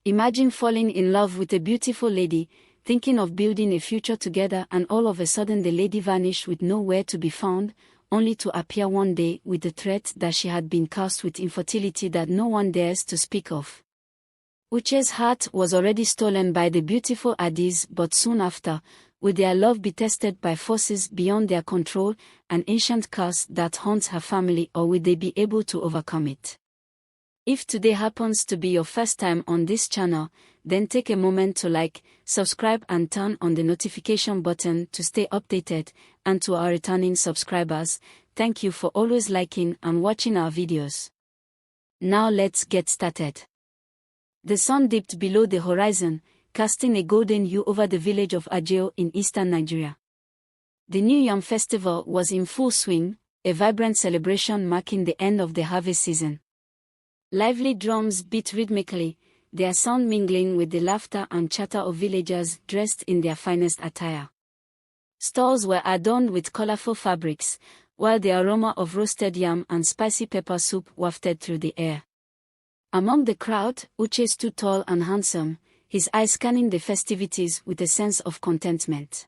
Imagine falling in love with a beautiful lady, thinking of building a future together, and all of a sudden the lady vanished with nowhere to be found, only to appear one day with the threat that she had been cursed with infertility that no one dares to speak of. Uche's heart was already stolen by the beautiful Adaeze, but soon after, would their love be tested by forces beyond their control, an ancient curse that haunts her family, or would they be able to overcome it? If today happens to be your first time on this channel, then take a moment to like, subscribe and turn on the notification button to stay updated, and to our returning subscribers, thank you for always liking and watching our videos. Now let's get started. The sun dipped below the horizon, casting a golden hue over the village of Ajeo in eastern Nigeria. The New Yam Festival was in full swing, a vibrant celebration marking the end of the harvest season. Lively drums beat rhythmically, their sound mingling with the laughter and chatter of villagers dressed in their finest attire. Stalls were adorned with colorful fabrics, while the aroma of roasted yam and spicy pepper soup wafted through the air. Among the crowd, Uche stood tall and handsome, his eyes scanning the festivities with a sense of contentment.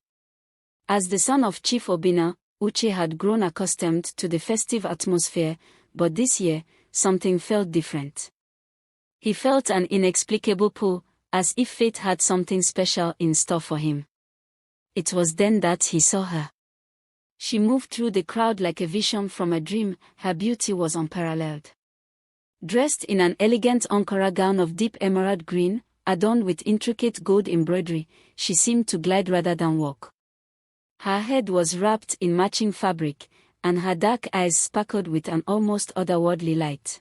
As the son of Chief Obina, Uche had grown accustomed to the festive atmosphere, but this year, something felt different. He felt an inexplicable pull, as if fate had something special in store for him. It was then that he saw her. She moved through the crowd like a vision from a dream. Her beauty was unparalleled. Dressed in an elegant Ankara gown of deep emerald green, adorned with intricate gold embroidery, she seemed to glide rather than walk. Her head was wrapped in matching fabric, and her dark eyes sparkled with an almost otherworldly light.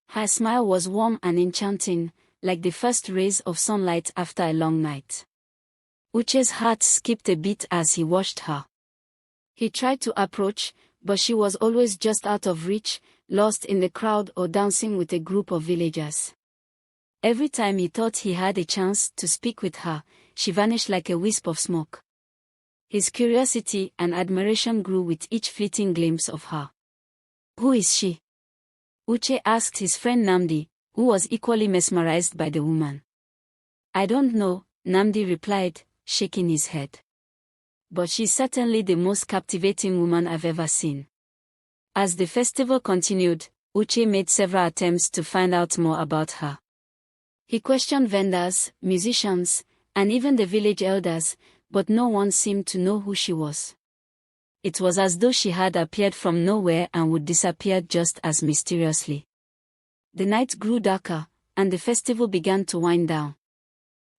Her smile was warm and enchanting, like the first rays of sunlight after a long night. Uche's heart skipped a beat as he watched her. He tried to approach, but she was always just out of reach, lost in the crowd or dancing with a group of villagers. Every time he thought he had a chance to speak with her, she vanished like a wisp of smoke. His curiosity and admiration grew with each fleeting glimpse of her. "Who is she?" Uche asked his friend Namdi, who was equally mesmerized by the woman. "I don't know," Namdi replied, shaking his head. "But she's certainly the most captivating woman I've ever seen." As the festival continued, Uche made several attempts to find out more about her. He questioned vendors, musicians, and even the village elders, but no one seemed to know who she was. It was as though she had appeared from nowhere and would disappear just as mysteriously. The night grew darker, and the festival began to wind down.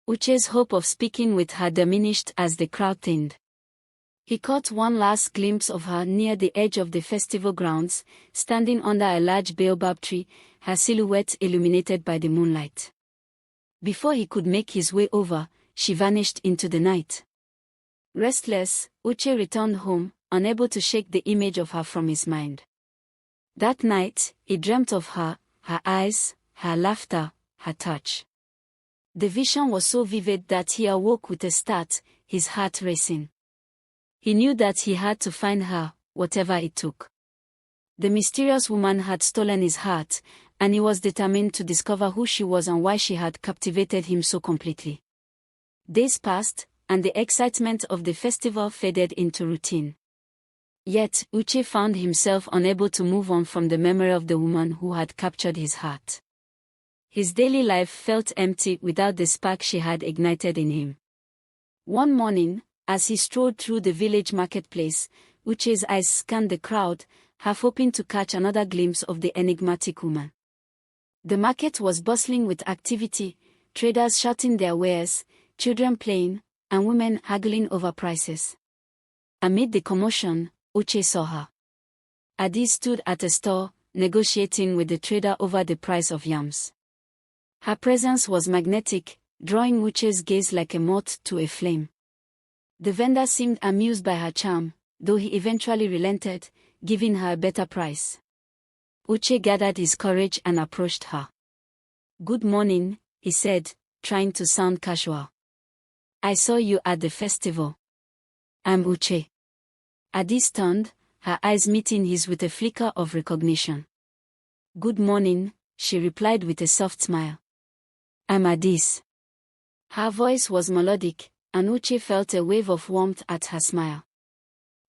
Uche's hope of speaking with her diminished as the crowd thinned. He caught one last glimpse of her near the edge of the festival grounds, standing under a large baobab tree, her silhouette illuminated by the moonlight. Before he could make his way over, she vanished into the night. Restless, Uche returned home, unable to shake the image of her from his mind. That night, he dreamt of her, her eyes, her laughter, her touch. The vision was so vivid that he awoke with a start, his heart racing. He knew that he had to find her, whatever it took. The mysterious woman had stolen his heart, and he was determined to discover who she was and why she had captivated him so completely. Days passed, and the excitement of the festival faded into routine. Yet, Uche found himself unable to move on from the memory of the woman who had captured his heart. His daily life felt empty without the spark she had ignited in him. One morning, as he strolled through the village marketplace, Uche's eyes scanned the crowd, half hoping to catch another glimpse of the enigmatic woman. The market was bustling with activity, traders shouting their wares, children playing, and women haggling over prices. Amid the commotion, Uche saw her. Adaeze stood at a stall, negotiating with the trader over the price of yams. Her presence was magnetic, drawing Uche's gaze like a moth to a flame. The vendor seemed amused by her charm, though he eventually relented, giving her a better price. Uche gathered his courage and approached her. "Good morning," he said, trying to sound casual. "I saw you at the festival." "I'm Uche." Adaeze turned, her eyes meeting his with a flicker of recognition. "Good morning," she replied with a soft smile. I'm Adaeze. Her voice was melodic, and Uche felt a wave of warmth at her smile.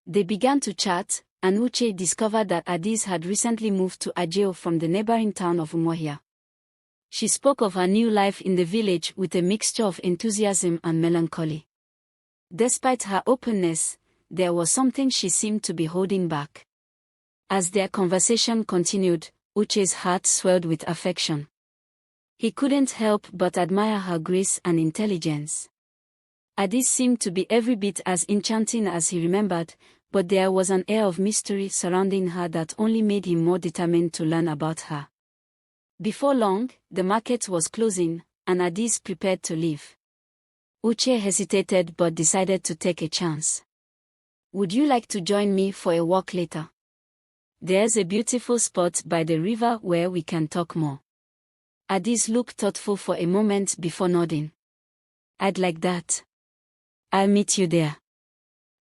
They began to chat, and Uche discovered that Adaeze had recently moved to Ajeo from the neighboring town of Umuahia. She spoke of her new life in the village with a mixture of enthusiasm and melancholy. Despite her openness, there was something she seemed to be holding back. As their conversation continued, Uche's heart swelled with affection. He couldn't help but admire her grace and intelligence. Adaeze seemed to be every bit as enchanting as he remembered, but there was an air of mystery surrounding her that only made him more determined to learn about her. Before long, the market was closing, and Adaeze prepared to leave. Uche hesitated but decided to take a chance. Would you like to join me for a walk later? There's a beautiful spot by the river where we can talk more. Adaeze looked thoughtful for a moment before nodding. I'd like that. I'll meet you there.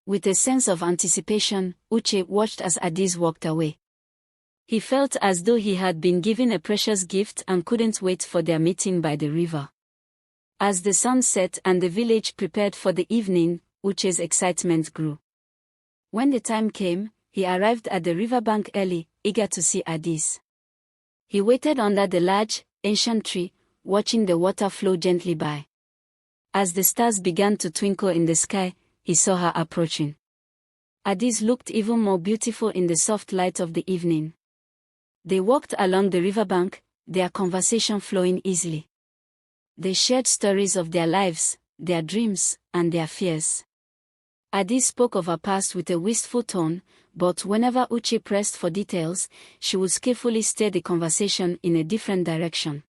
With a sense of anticipation, Uche watched as Adaeze walked away. He felt as though he had been given a precious gift and couldn't wait for their meeting by the river. As the sun set and the village prepared for the evening, Uche's excitement grew. When the time came, he arrived at the riverbank early, eager to see Adaeze. He waited under the large, ancient tree, watching the water flow gently by. As the stars began to twinkle in the sky, he saw her approaching. Adaeze looked even more beautiful in the soft light of the evening. They walked along the riverbank, their conversation flowing easily. They shared stories of their lives, their dreams, and their fears. Adaeze spoke of her past with a wistful tone, but whenever Uche pressed for details, she would skillfully steer the conversation in a different direction.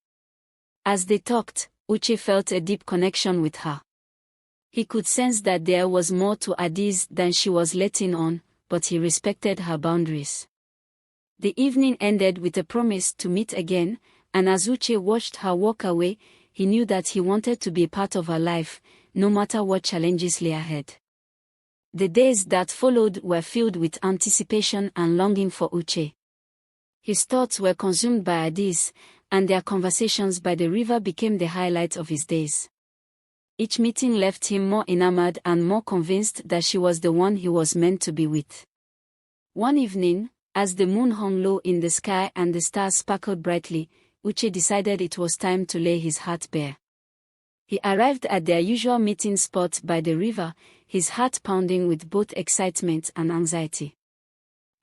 As they talked, Uche felt a deep connection with her. He could sense that there was more to Adaeze than she was letting on, but he respected her boundaries. The evening ended with a promise to meet again, and as Uche watched her walk away, he knew that he wanted to be a part of her life, no matter what challenges lay ahead. The days that followed were filled with anticipation and longing for Uche. His thoughts were consumed by Adaeze, and their conversations by the river became the highlight of his days. Each meeting left him more enamored and more convinced that she was the one he was meant to be with. One evening, as the moon hung low in the sky and the stars sparkled brightly, Uche decided it was time to lay his heart bare. He arrived at their usual meeting spot by the river, his heart pounding with both excitement and anxiety.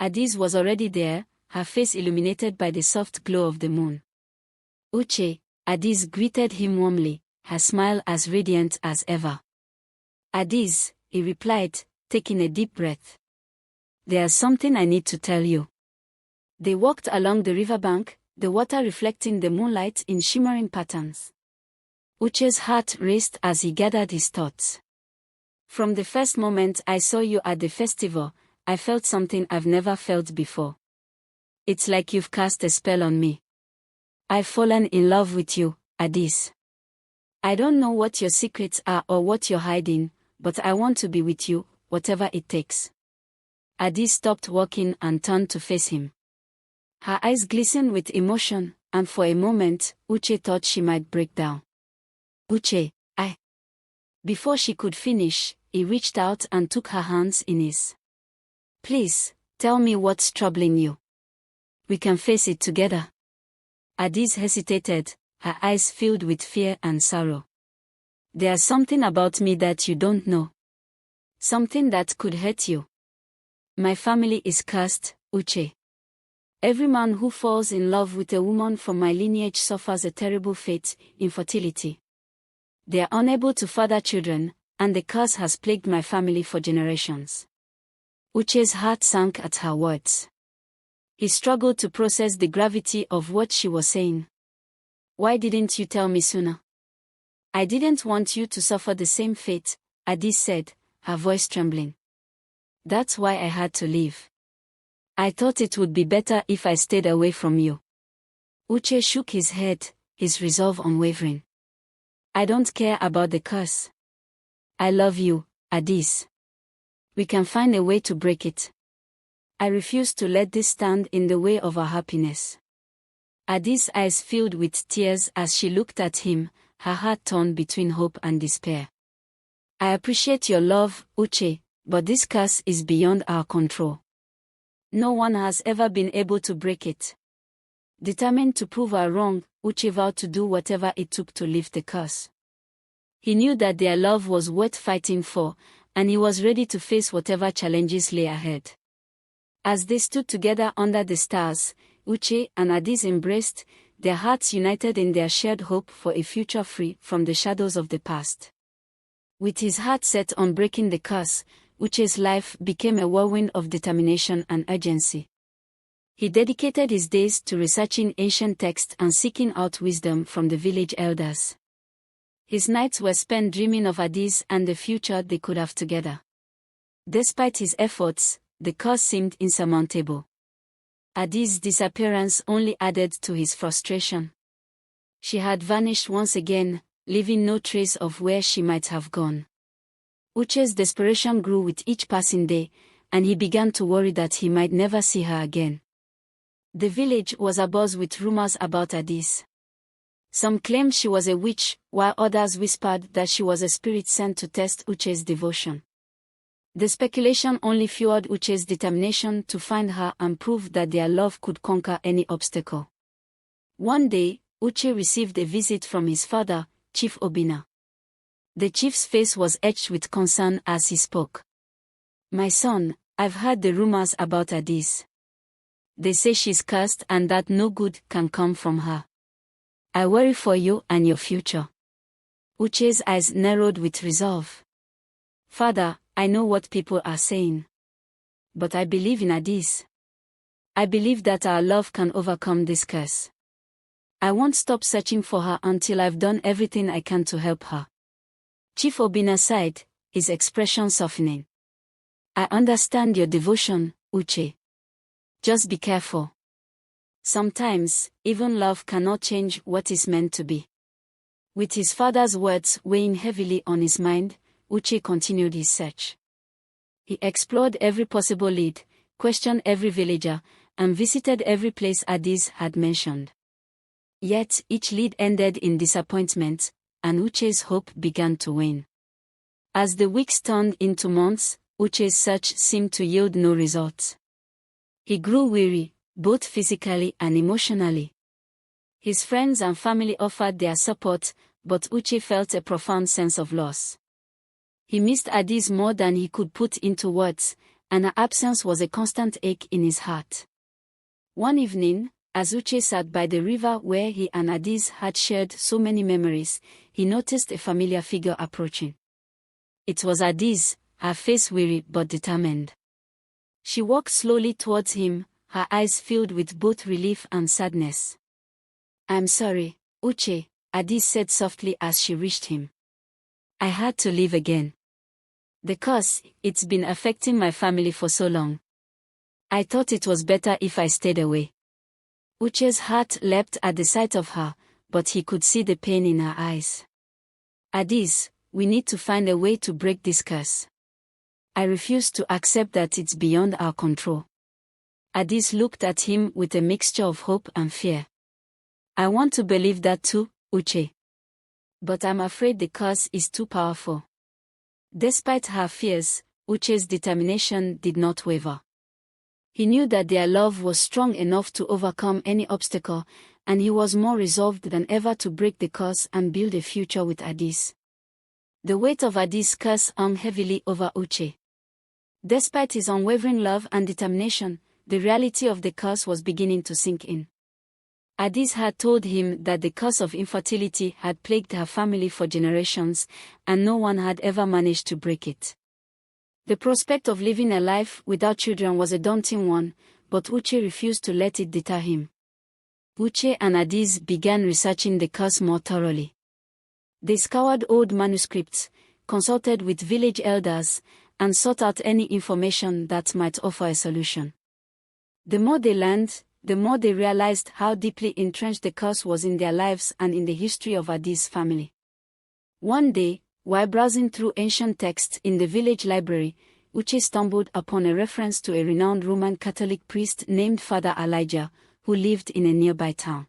Adaeze was already there, her face illuminated by the soft glow of the moon. Uche, Adaeze greeted him warmly, her smile as radiant as ever. Adaeze, he replied, taking a deep breath. There's something I need to tell you. They walked along the riverbank, the water reflecting the moonlight in shimmering patterns. Uche's heart raced as he gathered his thoughts. From the first moment I saw you at the festival, I felt something I've never felt before. It's like you've cast a spell on me. I've fallen in love with you, Adaeze. I don't know what your secrets are or what you're hiding, but I want to be with you, whatever it takes. Adaeze stopped walking and turned to face him. Her eyes glistened with emotion, and for a moment, Uche thought she might break down. Uche, Before she could finish, he reached out and took her hands in his. Please, tell me what's troubling you. We can face it together. Adaeze hesitated, her eyes filled with fear and sorrow. There's something about me that you don't know. Something that could hurt you. My family is cursed, Uche. Every man who falls in love with a woman from my lineage suffers a terrible fate, infertility. They are unable to father children, and the curse has plagued my family for generations. Uche's heart sank at her words. He struggled to process the gravity of what she was saying. Why didn't you tell me sooner? I didn't want you to suffer the same fate, Adaeze said, her voice trembling. That's why I had to leave. I thought it would be better if I stayed away from you. Uche shook his head, his resolve unwavering. I don't care about the curse. I love you, Adaeze. We can find a way to break it. I refuse to let this stand in the way of our happiness. Adaeze's eyes filled with tears as she looked at him, her heart torn between hope and despair. I appreciate your love, Uche, but this curse is beyond our control. No one has ever been able to break it. Determined to prove her wrong, Uche vowed to do whatever it took to lift the curse. He knew that their love was worth fighting for, and he was ready to face whatever challenges lay ahead. As they stood together under the stars, Uche and Adaeze embraced, their hearts united in their shared hope for a future free from the shadows of the past. With his heart set on breaking the curse, Uche's life became a whirlwind of determination and urgency. He dedicated his days to researching ancient texts and seeking out wisdom from the village elders. His nights were spent dreaming of Adaeze and the future they could have together. Despite his efforts, the curse seemed insurmountable. Adaeze's disappearance only added to his frustration. She had vanished once again, leaving no trace of where she might have gone. Uche's desperation grew with each passing day, and he began to worry that he might never see her again. The village was abuzz with rumors about Adaeze. Some claimed she was a witch, while others whispered that she was a spirit sent to test Uche's devotion. The speculation only fueled Uche's determination to find her and prove that their love could conquer any obstacle. One day, Uche received a visit from his father, Chief Obinna. The chief's face was etched with concern as he spoke. "My son, I've heard the rumors about Adaeze. They say she's cursed and that no good can come from her. I worry for you and your future." Uche's eyes narrowed with resolve. "Father, I know what people are saying. But I believe in Adaeze. I believe that our love can overcome this curse. I won't stop searching for her until I've done everything I can to help her." Chief Obinna sighed, his expression softening. "I understand your devotion, Uche. Just be careful. Sometimes, even love cannot change what is meant to be." With his father's words weighing heavily on his mind, Uche continued his search. He explored every possible lead, questioned every villager, and visited every place Adaeze had mentioned. Yet each lead ended in disappointment, and Uche's hope began to wane. As the weeks turned into months, Uche's search seemed to yield no results. He grew weary, both physically and emotionally. His friends and family offered their support, but Uche felt a profound sense of loss. He missed Adaeze more than he could put into words, and her absence was a constant ache in his heart. One evening, as Uche sat by the river where he and Adaeze had shared so many memories, he noticed a familiar figure approaching. It was Adaeze, her face weary but determined. She walked slowly towards him, her eyes filled with both relief and sadness. "I'm sorry, Uche," Adaeze said softly as she reached him. "I had to leave again. The curse, it's been affecting my family for so long. I thought it was better if I stayed away." Uche's heart leapt at the sight of her, but he could see the pain in her eyes. "Adaeze, we need to find a way to break this curse. I refuse to accept that it's beyond our control." Adaeze looked at him with a mixture of hope and fear. "I want to believe that too, Uche. But I'm afraid the curse is too powerful." Despite her fears, Uche's determination did not waver. He knew that their love was strong enough to overcome any obstacle, and he was more resolved than ever to break the curse and build a future with Adaeze. The weight of Adaeze's curse hung heavily over Uche. Despite his unwavering love and determination, the reality of the curse was beginning to sink in. Adaeze had told him that the curse of infertility had plagued her family for generations, and no one had ever managed to break it. The prospect of living a life without children was a daunting one, but Uche refused to let it deter him. Uche and Adaeze began researching the curse more thoroughly. They scoured old manuscripts, consulted with village elders, and sought out any information that might offer a solution. The more they learned, the more they realized how deeply entrenched the curse was in their lives and in the history of Adaeze's family. One day, while browsing through ancient texts in the village library, Uche stumbled upon a reference to a renowned Roman Catholic priest named Father Elijah, who lived in a nearby town.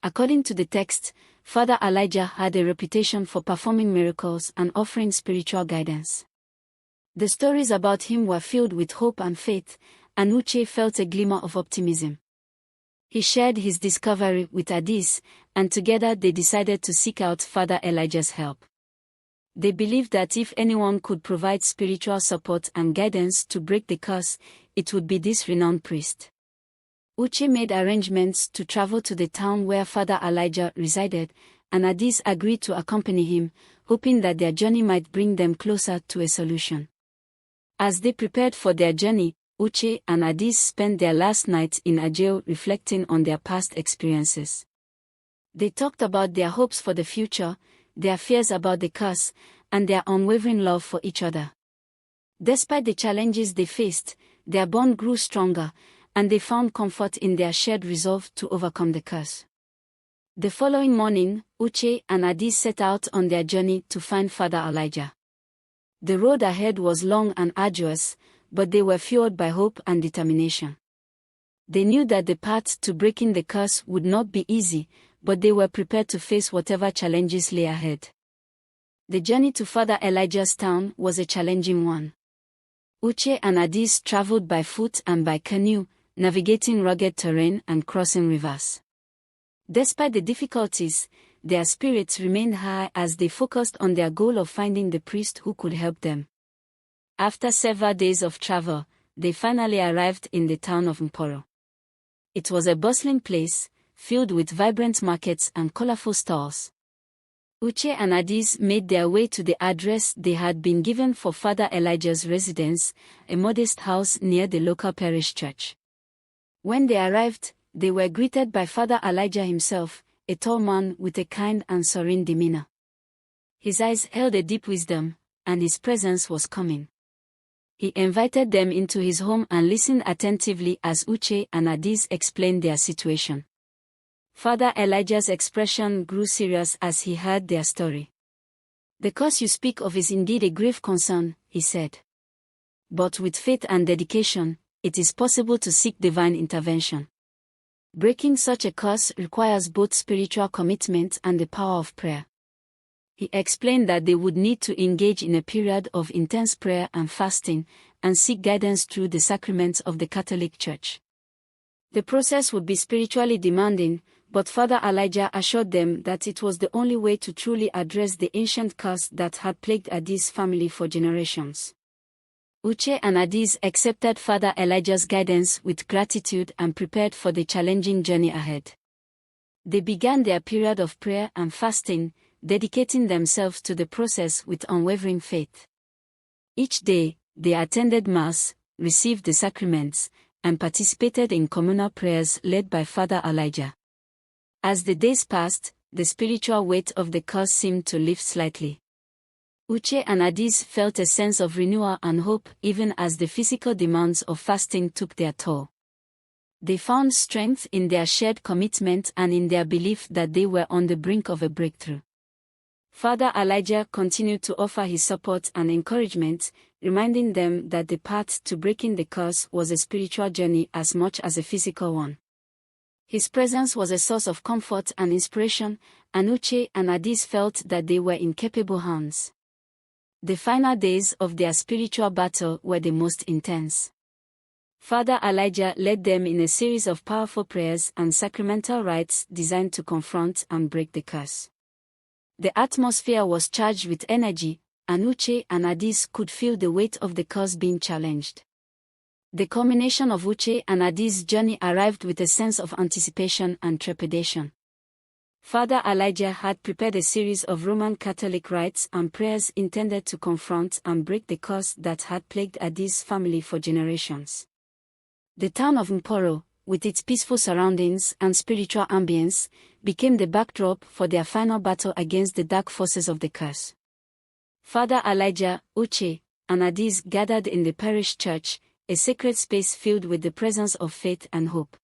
According to the text, Father Elijah had a reputation for performing miracles and offering spiritual guidance. The stories about him were filled with hope and faith, and Uche felt a glimmer of optimism. He shared his discovery with Adaeze, and together they decided to seek out Father Elijah's help. They believed that if anyone could provide spiritual support and guidance to break the curse, it would be this renowned priest. Uche made arrangements to travel to the town where Father Elijah resided, and Adaeze agreed to accompany him, hoping that their journey might bring them closer to a solution. As they prepared for their journey, Uche and Adaeze spent their last night in a jail reflecting on their past experiences. They talked about their hopes for the future, their fears about the curse, and their unwavering love for each other. Despite the challenges they faced, their bond grew stronger, and they found comfort in their shared resolve to overcome the curse. The following morning, Uche and Adaeze set out on their journey to find Father Elijah. The road ahead was long and arduous, but they were fueled by hope and determination. They knew that the path to breaking the curse would not be easy, but they were prepared to face whatever challenges lay ahead. The journey to Father Elijah's town was a challenging one. Uche and Adaeze traveled by foot and by canoe, navigating rugged terrain and crossing rivers. Despite the difficulties, their spirits remained high as they focused on their goal of finding the priest who could help them. After several days of travel, they finally arrived in the town of Mporo. It was a bustling place, filled with vibrant markets and colorful stalls. Uche and Adaeze made their way to the address they had been given for Father Elijah's residence, a modest house near the local parish church. When they arrived, they were greeted by Father Elijah himself, a tall man with a kind and serene demeanor. His eyes held a deep wisdom, and his presence was calming. He invited them into his home and listened attentively as Uche and Adaeze explained their situation. Father Elijah's expression grew serious as he heard their story. "The cause you speak of is indeed a grave concern," he said. "But with faith and dedication, it is possible to seek divine intervention. Breaking such a curse requires both spiritual commitment and the power of prayer." He explained that they would need to engage in a period of intense prayer and fasting, and seek guidance through the sacraments of the Catholic Church. The process would be spiritually demanding, but Father Elijah assured them that it was the only way to truly address the ancient curse that had plagued Adaeze's family for generations. Uche and Adaeze accepted Father Elijah's guidance with gratitude and prepared for the challenging journey ahead. They began their period of prayer and fasting, dedicating themselves to the process with unwavering faith. Each day, they attended Mass, received the sacraments, and participated in communal prayers led by Father Elijah. As the days passed, the spiritual weight of the curse seemed to lift slightly. Uche and Adaeze felt a sense of renewal and hope even as the physical demands of fasting took their toll. They found strength in their shared commitment and in their belief that they were on the brink of a breakthrough. Father Elijah continued to offer his support and encouragement, reminding them that the path to breaking the curse was a spiritual journey as much as a physical one. His presence was a source of comfort and inspiration, and Uche and Adaeze felt that they were in capable hands. The final days of their spiritual battle were the most intense. Father Elijah led them in a series of powerful prayers and sacramental rites designed to confront and break the curse. The atmosphere was charged with energy, and Uche and Adaeze could feel the weight of the cause being challenged. The culmination of Uche and Adaeze's journey arrived with a sense of anticipation and trepidation. Father Elijah had prepared a series of Roman Catholic rites and prayers intended to confront and break the curse that had plagued Adaeze's family for generations. The town of Mporo, with its peaceful surroundings and spiritual ambience, became the backdrop for their final battle against the dark forces of the curse. Father Elijah, Uche, and Adaeze gathered in the parish church, a sacred space filled with the presence of faith and hope.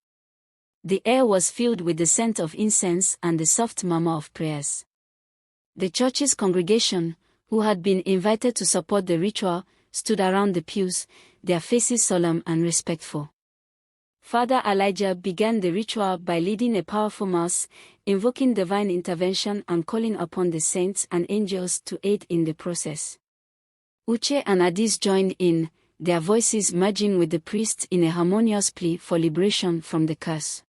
The air was filled with the scent of incense and the soft murmur of prayers. The church's congregation, who had been invited to support the ritual, stood around the pews, their faces solemn and respectful. Father Elijah began the ritual by leading a powerful mass, invoking divine intervention and calling upon the saints and angels to aid in the process. Uche and Adaeze joined in, their voices merging with the priests in a harmonious plea for liberation from the curse.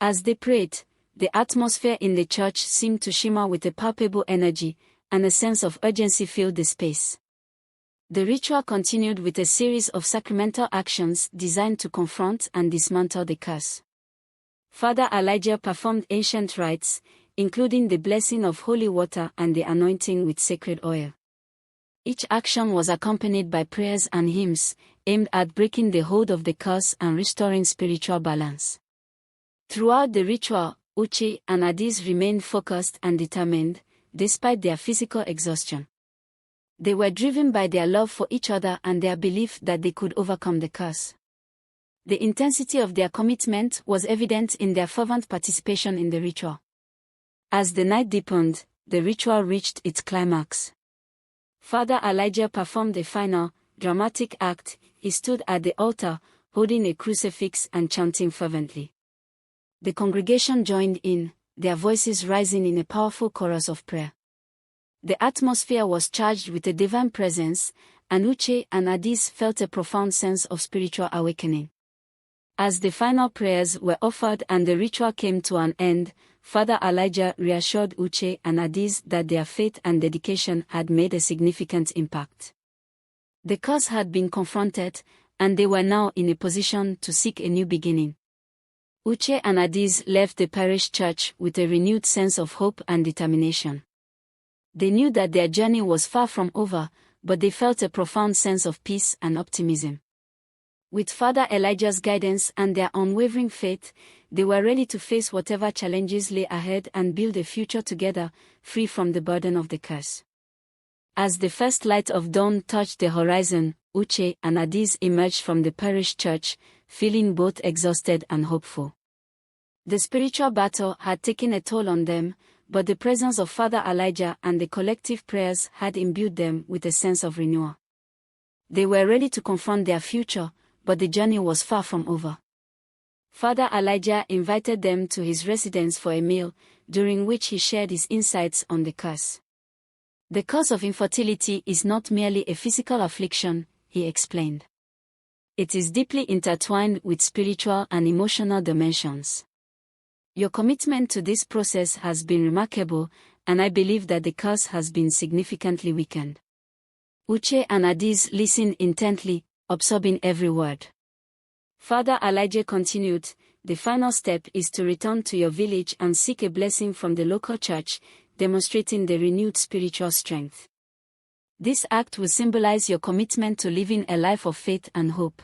As they prayed, the atmosphere in the church seemed to shimmer with a palpable energy, and a sense of urgency filled the space. The ritual continued with a series of sacramental actions designed to confront and dismantle the curse. Father Elijah performed ancient rites, including the blessing of holy water and the anointing with sacred oil. Each action was accompanied by prayers and hymns, aimed at breaking the hold of the curse and restoring spiritual balance. Throughout the ritual, Uche and Adaeze remained focused and determined, despite their physical exhaustion. They were driven by their love for each other and their belief that they could overcome the curse. The intensity of their commitment was evident in their fervent participation in the ritual. As the night deepened, the ritual reached its climax. Father Elijah performed a final, dramatic act. He stood at the altar, holding a crucifix and chanting fervently. The congregation joined in, their voices rising in a powerful chorus of prayer. The atmosphere was charged with a divine presence, and Uche and Adaeze felt a profound sense of spiritual awakening. As the final prayers were offered and the ritual came to an end, Father Elijah reassured Uche and Adaeze that their faith and dedication had made a significant impact. The curse had been confronted, and they were now in a position to seek a new beginning. Uche and Adaeze left the parish church with a renewed sense of hope and determination. They knew that their journey was far from over, but they felt a profound sense of peace and optimism. With Father Elijah's guidance and their unwavering faith, they were ready to face whatever challenges lay ahead and build a future together, free from the burden of the curse. As the first light of dawn touched the horizon, Uche and Adaeze emerged from the parish church, feeling both exhausted and hopeful. The spiritual battle had taken a toll on them, but the presence of Father Elijah and the collective prayers had imbued them with a sense of renewal. They were ready to confront their future, but the journey was far from over. Father Elijah invited them to his residence for a meal, during which he shared his insights on the curse. The curse of infertility is not merely a physical affliction, he explained. It is deeply intertwined with spiritual and emotional dimensions. Your commitment to this process has been remarkable, and I believe that the curse has been significantly weakened. Uche and Adaeze listened intently, absorbing every word. Father Elijah continued, the final step is to return to your village and seek a blessing from the local church, demonstrating the renewed spiritual strength. This act will symbolize your commitment to living a life of faith and hope.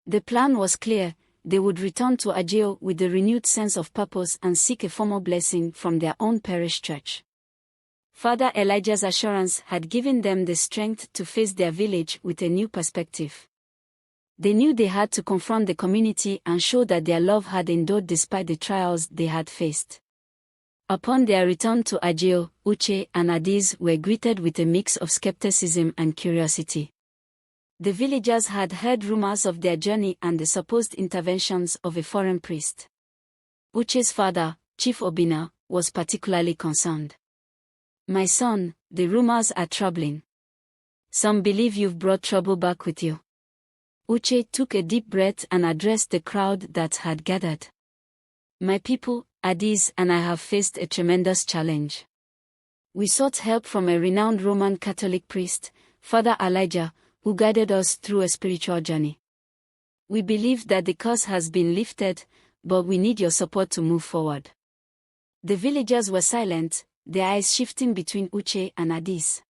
The plan was clear. They would return to Ageo with a renewed sense of purpose and seek a formal blessing from their own parish church. Father Elijah's assurance had given them the strength to face their village with a new perspective. They knew they had to confront the community and show that their love had endured despite the trials they had faced. Upon their return to Ageo, Uche and Adaeze were greeted with a mix of skepticism and curiosity. The villagers had heard rumors of their journey and the supposed interventions of a foreign priest. Uche's father, Chief Obinna, was particularly concerned. My son, the rumors are troubling. Some believe you've brought trouble back with you. Uche took a deep breath and addressed the crowd that had gathered. My people, Adaeze and I have faced a tremendous challenge. We sought help from a renowned Roman Catholic priest, Father Elijah, who guided us through a spiritual journey. We believe that the curse has been lifted, but we need your support to move forward. The villagers were silent, their eyes shifting between Uche and Adaeze.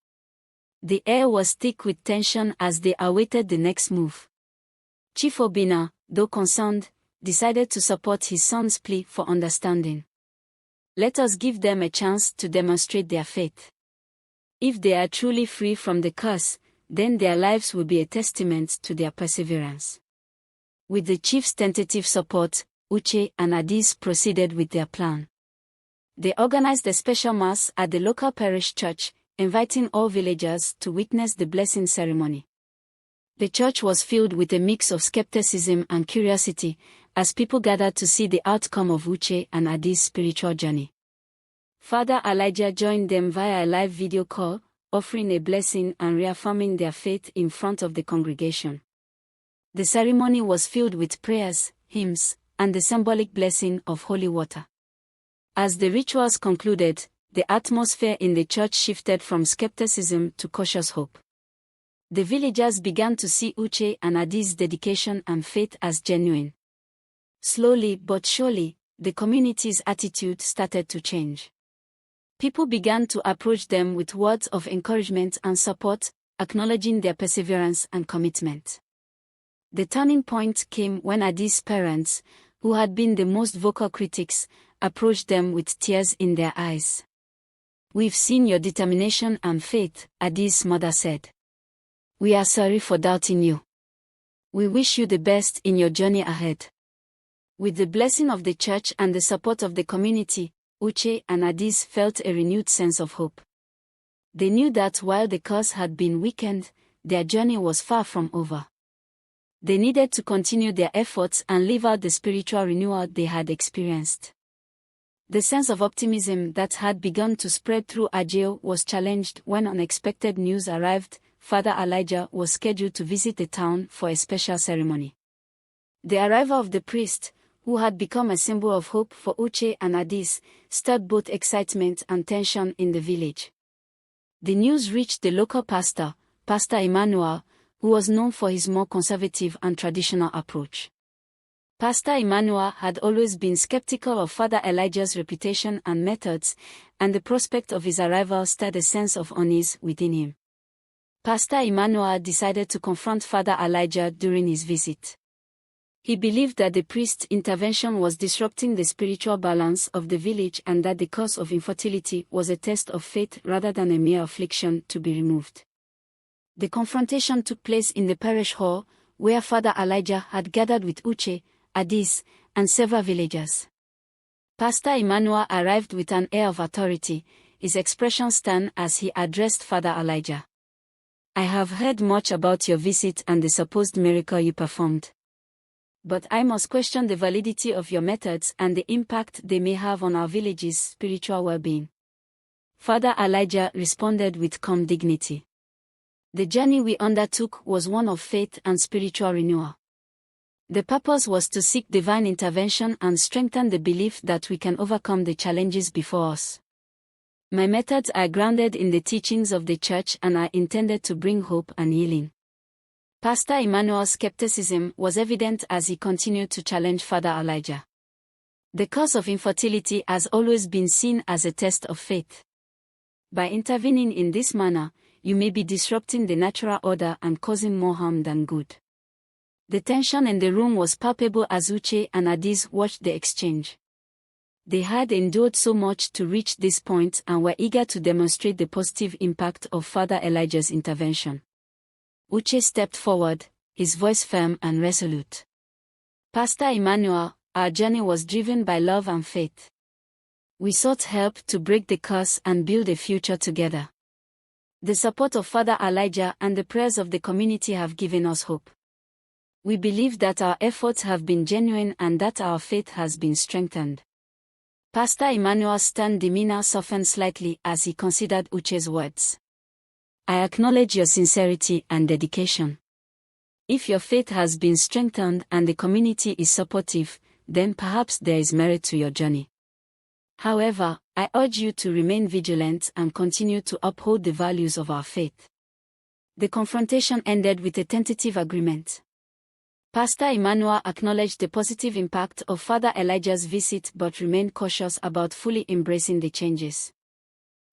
The air was thick with tension as they awaited the next move. Chief Obinna, though concerned, decided to support his son's plea for understanding. Let us give them a chance to demonstrate their faith. If they are truly free from the curse, then their lives will be a testament to their perseverance. With the chief's tentative support, Uche and Adaeze proceeded with their plan. They organized a special mass at the local parish church, inviting all villagers to witness the blessing ceremony. The church was filled with a mix of skepticism and curiosity, as people gathered to see the outcome of Uche and Adaeze's spiritual journey. Father Elijah joined them via a live video call, offering a blessing and reaffirming their faith in front of the congregation. The ceremony was filled with prayers, hymns, and the symbolic blessing of holy water. As the rituals concluded, the atmosphere in the church shifted from skepticism to cautious hope. The villagers began to see Uche and Adaeze's dedication and faith as genuine. Slowly but surely, the community's attitude started to change. People began to approach them with words of encouragement and support, acknowledging their perseverance and commitment. The turning point came when Adaeze's parents, who had been the most vocal critics, approached them with tears in their eyes. "We've seen your determination and faith," Adaeze's mother said. "We are sorry for doubting you. We wish you the best in your journey ahead." With the blessing of the church and the support of the community, Uche and Adaeze felt a renewed sense of hope. They knew that while the curse had been weakened, their journey was far from over. They needed to continue their efforts and live out the spiritual renewal they had experienced. The sense of optimism that had begun to spread through throuhg was challenged when unexpected news arrived. Father Elijah was scheduled to visit the town for a special ceremony. The arrival of the priest, who had become a symbol of hope for Uche and Adaeze, stirred both excitement and tension in the village. The news reached the local pastor, Pastor Emmanuel, who was known for his more conservative and traditional approach. Pastor Emmanuel had always been skeptical of Father Elijah's reputation and methods, and the prospect of his arrival stirred a sense of unease within him. Pastor Emmanuel decided to confront Father Elijah during his visit. He believed that the priest's intervention was disrupting the spiritual balance of the village and that the cause of infertility was a test of faith rather than a mere affliction to be removed. The confrontation took place in the parish hall, where Father Elijah had gathered with Uche, Adaeze, and several villagers. Pastor Emmanuel arrived with an air of authority, his expression stern as he addressed Father Elijah. "I have heard much about your visit and the supposed miracle you performed. But I must question the validity of your methods and the impact they may have on our village's spiritual well-being." Father Elijah responded with calm dignity. "The journey we undertook was one of faith and spiritual renewal. The purpose was to seek divine intervention and strengthen the belief that we can overcome the challenges before us. My methods are grounded in the teachings of the church and are intended to bring hope and healing." Pastor Emmanuel's skepticism was evident as he continued to challenge Father Elijah. The cause of infertility has always been seen as a test of faith. By intervening in this manner, you may be disrupting the natural order and causing more harm than good. The tension in the room was palpable as Uche and Adaeze watched the exchange. They had endured so much to reach this point and were eager to demonstrate the positive impact of Father Elijah's intervention. Uche stepped forward, his voice firm and resolute. "Pastor Emmanuel, our journey was driven by love and faith. We sought help to break the curse and build a future together. The support of Father Elijah and the prayers of the community have given us hope. We believe that our efforts have been genuine and that our faith has been strengthened." Pastor Emmanuel's stern demeanor softened slightly as he considered Uche's words. "I acknowledge your sincerity and dedication. If your faith has been strengthened and the community is supportive, then perhaps there is merit to your journey. However, I urge you to remain vigilant and continue to uphold the values of our faith." The confrontation ended with a tentative agreement. Pastor Emmanuel acknowledged the positive impact of Father Elijah's visit but remained cautious about fully embracing the changes.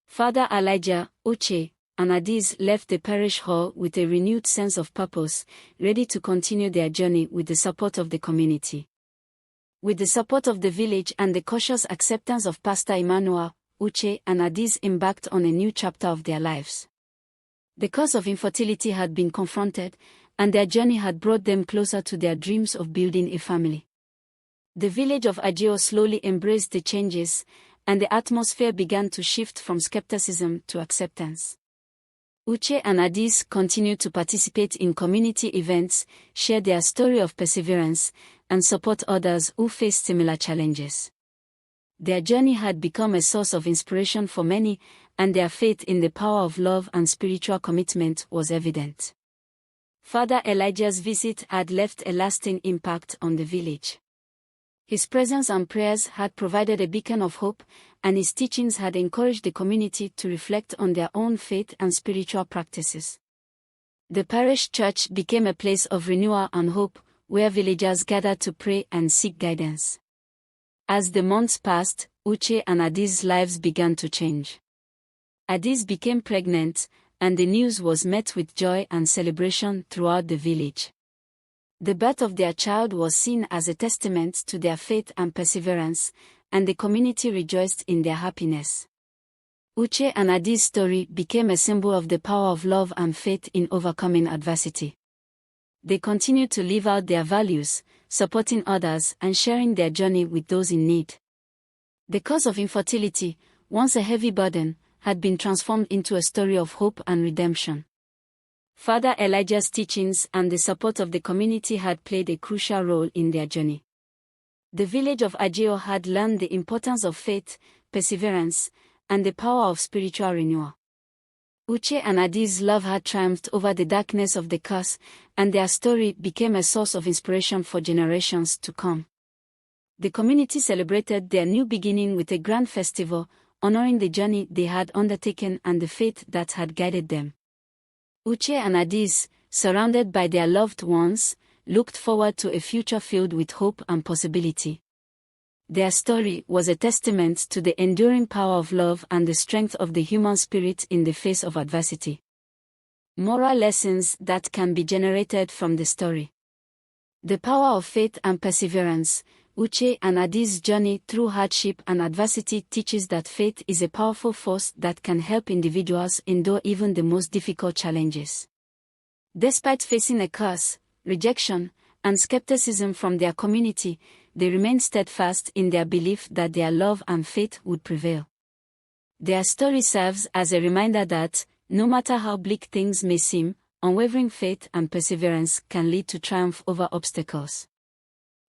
Father Elijah, Uche, and Adaeze left the parish hall with a renewed sense of purpose, ready to continue their journey with the support of the community. With the support of the village and the cautious acceptance of Pastor Emmanuel, Uche and Adaeze embarked on a new chapter of their lives. The cause of infertility had been confronted, and their journey had brought them closer to their dreams of building a family. The village of throuhg slowly embraced the changes, and the atmosphere began to shift from skepticism to acceptance. Uche and Adaeze continue to participate in community events, share their story of perseverance, and support others who face similar challenges. Their journey had become a source of inspiration for many, and their faith in the power of love and spiritual commitment was evident. Father Elijah's visit had left a lasting impact on the village. His presence and prayers had provided a beacon of hope, and his teachings had encouraged the community to reflect on their own faith and spiritual practices. The parish church became a place of renewal and hope, where villagers gathered to pray and seek guidance. As the months passed, Uche and Adaeze's lives began to change. Adaeze became pregnant, and the news was met with joy and celebration throughout the village. The birth of their child was seen as a testament to their faith and perseverance, and the community rejoiced in their happiness. Uche and Adaeze's story became a symbol of the power of love and faith in overcoming adversity. They continued to live out their values, supporting others and sharing their journey with those in need. The cause of infertility, once a heavy burden, had been transformed into a story of hope and redemption. Father Elijah's teachings and the support of the community had played a crucial role in their journey. The village of Ajeo had learned the importance of faith, perseverance, and the power of spiritual renewal. Uche and Adaeze's love had triumphed over the darkness of the curse, and their story became a source of inspiration for generations to come. The community celebrated their new beginning with a grand festival, honoring the journey they had undertaken and the faith that had guided them. Uche and Adaeze, surrounded by their loved ones, looked forward to a future filled with hope and possibility. Their story was a testament to the enduring power of love and the strength of the human spirit in the face of adversity. Moral lessons that can be generated from the story. The power of faith and perseverance. Uche and Adaeze's journey through hardship and adversity teaches that faith is a powerful force that can help individuals endure even the most difficult challenges. Despite facing a curse, rejection, and skepticism from their community, they remained steadfast in their belief that their love and faith would prevail. Their story serves as a reminder that, no matter how bleak things may seem, unwavering faith and perseverance can lead to triumph over obstacles.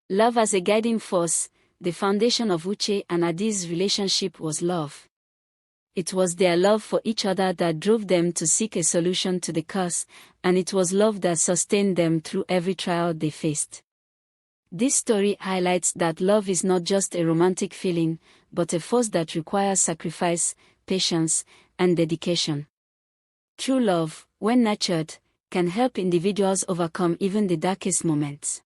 Love as a guiding force. The foundation of Uche and Adaeze's relationship was love. It was their love for each other that drove them to seek a solution to the curse, and it was love that sustained them through every trial they faced. This story highlights that love is not just a romantic feeling, but a force that requires sacrifice, patience, and dedication. True love, when nurtured, can help individuals overcome even the darkest moments.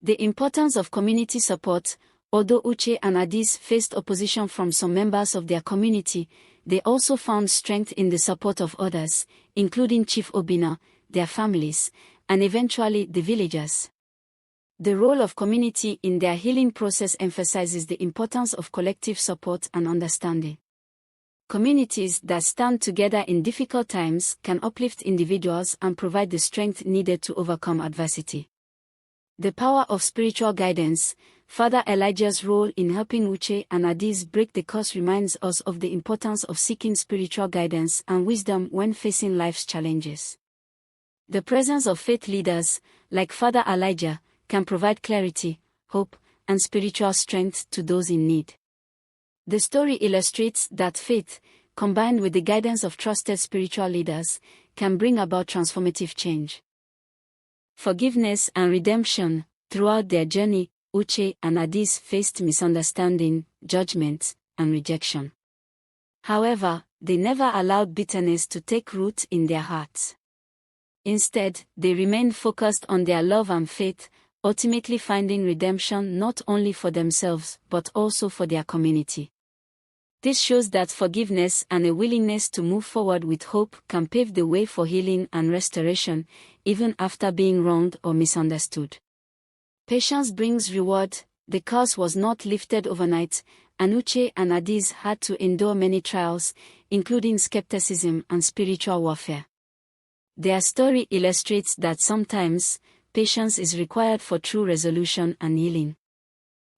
The importance of community support. Although Uche and Adaeze faced opposition from some members of their community, they also found strength in the support of others, including Chief Obinna, their families, and eventually the villagers. The role of community in their healing process emphasizes the importance of collective support and understanding. Communities that stand together in difficult times can uplift individuals and provide the strength needed to overcome adversity. The power of spiritual guidance. Father Elijah's role in helping Uche and Adaeze break the curse reminds us of the importance of seeking spiritual guidance and wisdom when facing life's challenges. The presence of faith leaders, like Father Elijah, can provide clarity, hope, and spiritual strength to those in need. The story illustrates that faith, combined with the guidance of trusted spiritual leaders, can bring about transformative change. Forgiveness and redemption. Throughout their journey, Uche and Adaeze faced misunderstanding, judgment, and rejection. However, they never allowed bitterness to take root in their hearts. Instead, they remained focused on their love and faith, ultimately finding redemption not only for themselves but also for their community. This shows that forgiveness and a willingness to move forward with hope can pave the way for healing and restoration, even after being wronged or misunderstood. Patience brings reward. The curse was not lifted overnight, and Uche and Adaeze had to endure many trials, including skepticism and spiritual warfare. Their story illustrates that sometimes, patience is required for true resolution and healing.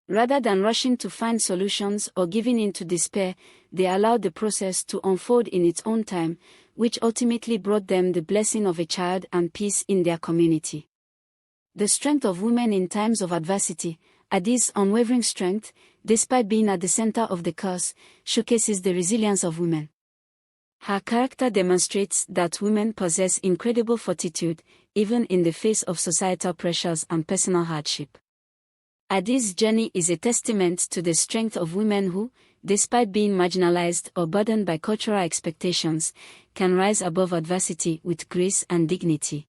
Rather than rushing to find solutions or giving in to despair, they allowed the process to unfold in its own time, which ultimately brought them the blessing of a child and peace in their community. The strength of women in times of adversity, Adaeze's unwavering strength, despite being at the center of the curse, showcases the resilience of women. Her character demonstrates that women possess incredible fortitude, even in the face of societal pressures and personal hardship. Adaeze's journey is a testament to the strength of women who, despite being marginalized or burdened by cultural expectations, can rise above adversity with grace and dignity.